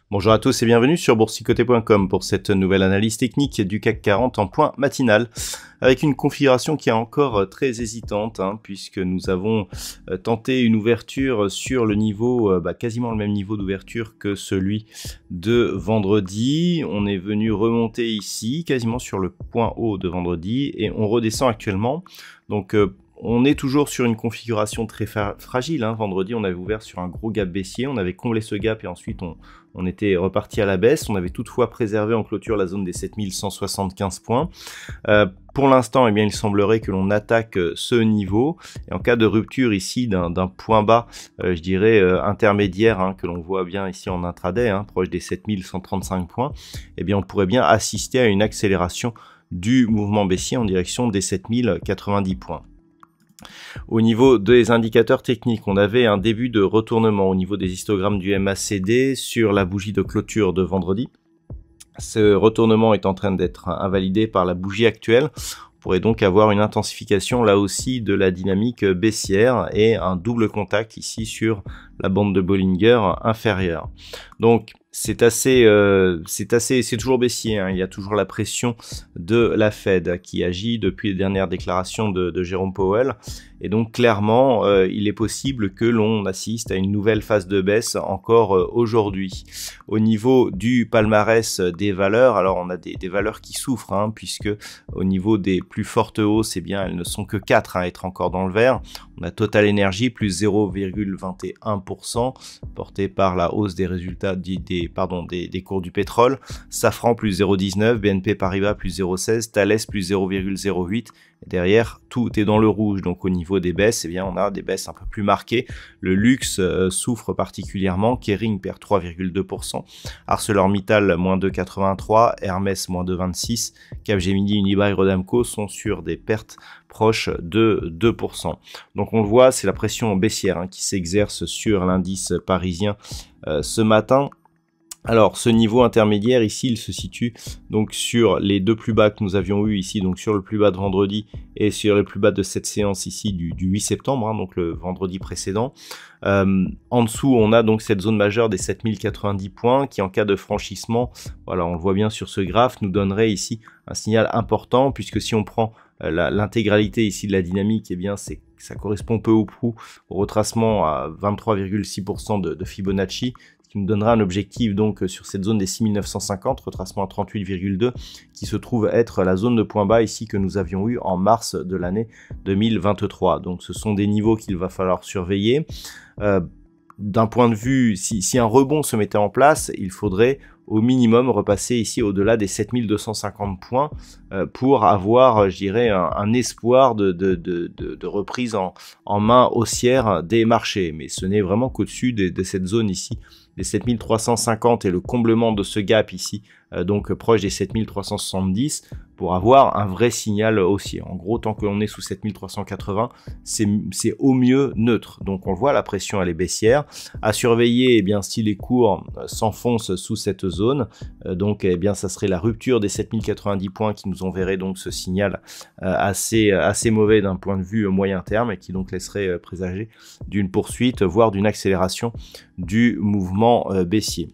Bonjour à tous et bienvenue sur boursicoté.com pour cette nouvelle analyse technique du CAC 40 en point matinal, avec une configuration qui est encore très hésitante, puisque nous avons tenté une ouverture sur le niveau, quasiment le même niveau d'ouverture que celui de vendredi. On est venu remonter ici, quasiment sur le point haut de vendredi, et on redescend actuellement. Donc on est toujours sur une configuration très fragile. Vendredi, on avait ouvert sur un gros gap baissier, on avait comblé ce gap et ensuite on était reparti à la baisse. On avait toutefois préservé en clôture la zone des 7175 points. Pour l'instant, il semblerait que l'on attaque ce niveau. Et en cas de rupture ici d'un point bas, je dirais intermédiaire, que l'on voit bien ici en intraday, proche des 7135 points, on pourrait bien assister à une accélération du mouvement baissier en direction des 7090 points. Au niveau des indicateurs techniques, on avait un début de retournement au niveau des histogrammes du MACD sur la bougie de clôture de vendredi. Ce retournement est en train d'être invalidé par la bougie actuelle. On pourrait donc avoir une intensification là aussi de la dynamique baissière et un double contact ici sur la bande de Bollinger inférieure. Donc c'est toujours baissier, il y a toujours la pression de la Fed qui agit depuis les dernières déclarations de Jérôme Powell. Et donc clairement, il est possible que l'on assiste à une nouvelle phase de baisse encore aujourd'hui. Au niveau du palmarès des valeurs, alors on a des valeurs qui souffrent, puisque au niveau des plus fortes hausses, elles ne sont que 4 à être encore dans le vert. On a Total Energy plus 0,21%, porté par la hausse des résultats des cours du pétrole. Safran plus 0,19, BNP Paribas plus 0,16, Thales plus 0,08. Derrière, tout est dans le rouge. Donc au niveau des baisses, on a des baisses un peu plus marquées. Le luxe souffre particulièrement. Kering perd 3,2%. ArcelorMittal moins 2,83. Hermès moins 2,26. Capgemini, Unibail, Rodamco sont sur des pertes proches de 2%. Donc on le voit, c'est la pression baissière qui s'exerce sur l'indice parisien ce matin. Alors ce niveau intermédiaire ici, il se situe donc sur les deux plus bas que nous avions eu ici, donc sur le plus bas de vendredi et sur le plus bas de cette séance ici du 8 septembre, donc le vendredi précédent. En dessous, on a donc cette zone majeure des 7090 points qui, en cas de franchissement, voilà, on le voit bien sur ce graphe, nous donnerait ici un signal important, puisque si on prend l'intégralité ici de la dynamique, ça correspond peu ou prou au retracement à 23,6% de Fibonacci, ce qui nous donnera un objectif donc sur cette zone des 6950, retracement à 38,2, qui se trouve être la zone de point bas ici que nous avions eu en mars de l'année 2023. Donc ce sont des niveaux qu'il va falloir surveiller. D'un point de vue, si un rebond se mettait en place, il faudrait au minimum repasser ici au-delà des 7250 points pour avoir, je dirais, un espoir de reprise en main haussière des marchés. Mais ce n'est vraiment qu'au-dessus de cette zone ici, des 7350 et le comblement de ce gap ici, donc proche des 7370, pour avoir un vrai signal haussier. En gros, tant que l'on est sous 7380, c'est au mieux neutre. Donc on le voit, la pression elle est baissière. À surveiller, si les cours s'enfoncent sous cette zone, donc ça serait la rupture des 7090 points qui nous enverrait donc ce signal assez mauvais d'un point de vue moyen terme, et qui donc laisserait présager d'une poursuite, voire d'une accélération du mouvement baissier.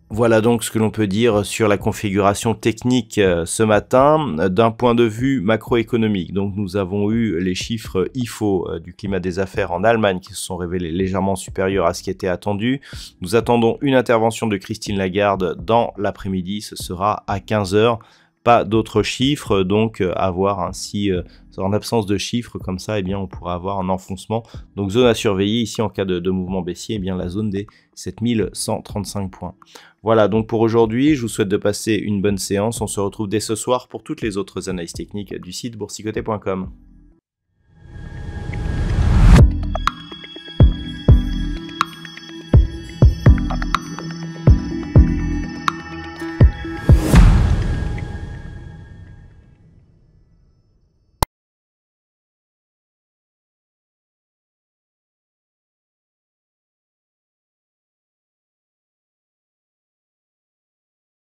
Voilà donc ce que l'on peut dire sur la configuration technique ce matin. D'un point de vue macroéconomique, donc nous avons eu les chiffres IFO du climat des affaires en Allemagne qui se sont révélés légèrement supérieurs à ce qui était attendu. Nous attendons une intervention de Christine Lagarde dans l'après-midi, ce sera à 15 h. Pas d'autres chiffres, donc à voir ainsi en absence de chiffres comme ça, on pourra avoir un enfoncement. Donc zone à surveiller ici en cas de mouvement baissier, la zone des 7135 points. Voilà donc pour aujourd'hui, je vous souhaite de passer une bonne séance. On se retrouve dès ce soir pour toutes les autres analyses techniques du site boursicoté.com.